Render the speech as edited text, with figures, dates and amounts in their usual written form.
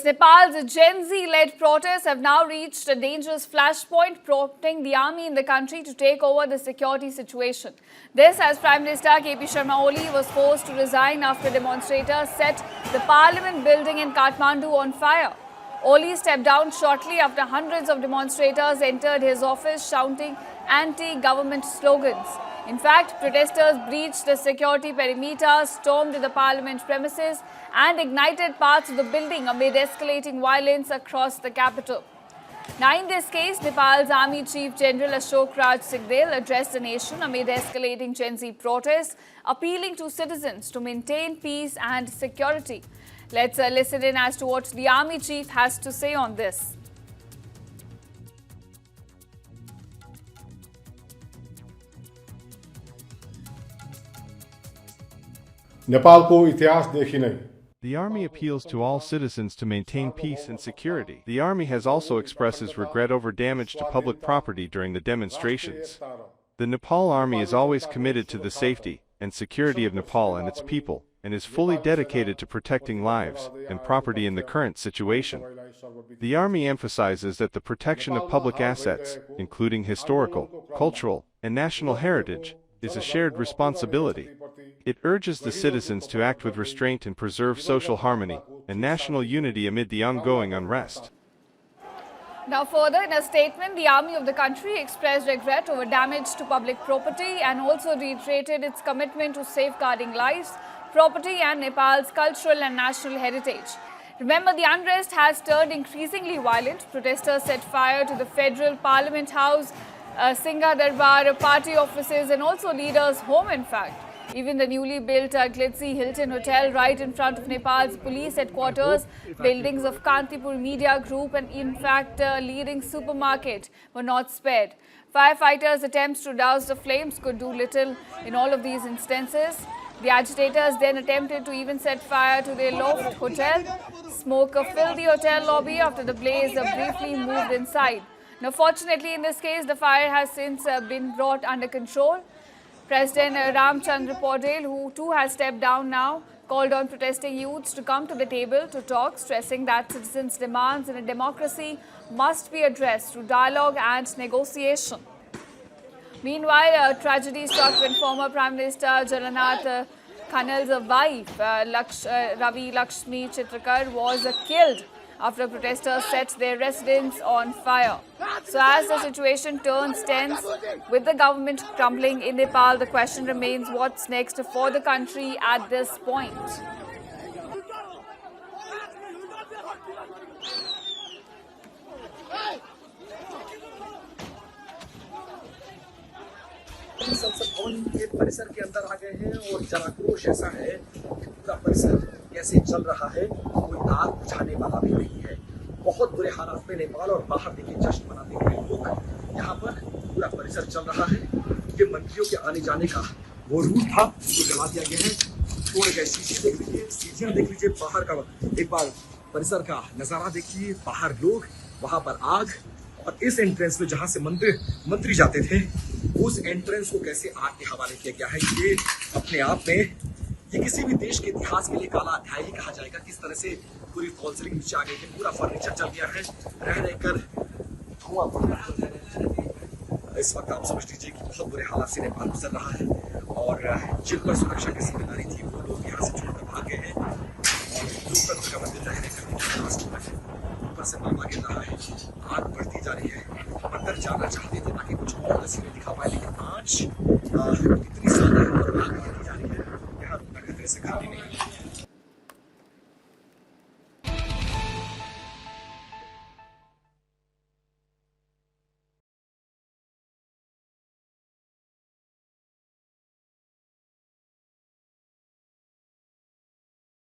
Yes, Nepal's Gen Z-led protests have now reached a dangerous flashpoint, prompting the army in the country to take over the security situation. This as Prime Minister KP Sharma Oli was forced to resign after demonstrators set the parliament building in Kathmandu on fire. Oli stepped down shortly after hundreds of demonstrators entered his office shouting anti-government slogans. In fact, protesters breached the security perimeter, stormed the parliament premises and ignited parts of the building amid escalating violence across the capital. Now, in this case, Nepal's Army Chief General Ashok Raj Sikdel addressed the nation amid escalating Gen Z protests, appealing to citizens to maintain peace and security. Let's listen in as to what the Army Chief has to say on this. Nepal को इतिहास देखी नहीं. The Army appeals to all citizens to maintain peace and security. The Army has also expressed regret over damage to public property during the demonstrations. The Nepal Army is always committed to the safety and security of Nepal and its people, and is fully dedicated to protecting lives and property in the current situation. The Army emphasizes that the protection of public assets, including historical, cultural, and national heritage, is a shared responsibility. It urges the citizens to act with restraint and preserve social harmony and national unity amid the ongoing unrest. Now further, in a statement, the army of the country expressed regret over damage to public property and also reiterated its commitment to safeguarding lives, property and Nepal's cultural and national heritage. Remember, the unrest has turned increasingly violent. Protesters set fire to the Federal Parliament House, Singha Darbar, party offices and also leaders' home in fact. Even the newly built glitzy Hilton Hotel right in front of Nepal's police headquarters, buildings of Kantipur Media Group and in fact leading supermarket were not spared. Firefighters' attempts to douse the flames could do little in all of these instances. The agitators then attempted to even set fire to their loft hotel. Smoke filled the hotel lobby after the blaze briefly moved inside. Now fortunately in this case the fire has since been brought under control. President Ramchandra Paudel, who too has stepped down now, called on protesting youths to come to the table to talk, stressing that citizens' demands in a democracy must be addressed through dialogue and negotiation. Meanwhile, a tragedy struck when former Prime Minister Jalanath Khanal's wife, Ravi Lakshmi Chitrakar, was killed after protesters set their residence on fire. So as the situation turns tense with the government crumbling in Nepal, the question remains what's next for the country at this point. संसद भवन के परिसर के अंदर आ गए हैं और जनाक्रोश ऐसा है कि पूरा परिसर कैसे चल रहा है, कोई आग बुझाने वाला भी नहीं है। बहुत बुरे हालात में नेपाल और बाहर देखिए जश्न मनाते हुए लोग यहाँ पर पूरा परिसर चल रहा है। ये मंत्रियों के आने जाने का वो रूट था जो जला दिया गया है, तोड़ गए। शीशे देख लीजिए, सीढ़ियाँ देख लीजिए, बाहर का एक बार परिसर का नजारा देखिए, बाहर लोग, वहां पर आग और इस एंट्रेंस में जहां से मंत्री जाते थे उस एंट्रेंस को कैसे आग के हवाले किया गया है। ये अपने आप में ये किसी भी देश के इतिहास के लिए काला अध्याय ही कहा जाएगा। किस तरह से पूरी फॉल्सरिंग नीचे आ गई है, पूरा फर्नीचर चल गया है, रह कर धुआं पड़ रहा है। इस वक्त आप समझ लीजिए कि बहुत बुरे हालात से नेपाल गुजर रहा है और जिन पर सुरक्षा की जिम्मेदारी थी वो लोग यहाँ से छोड़कर भाग गए हैं और लोकतंत्र का मंदिर रहने करने का प्रयास हो रहा है। ऊपर से मामा गिर रहा है, आग बढ़ती जा रही है। अंदर जाना चाहते थे ताकि कुछ और तस्वीरें दिखा पाए, लेकिन आज इतनी ज्यादा आग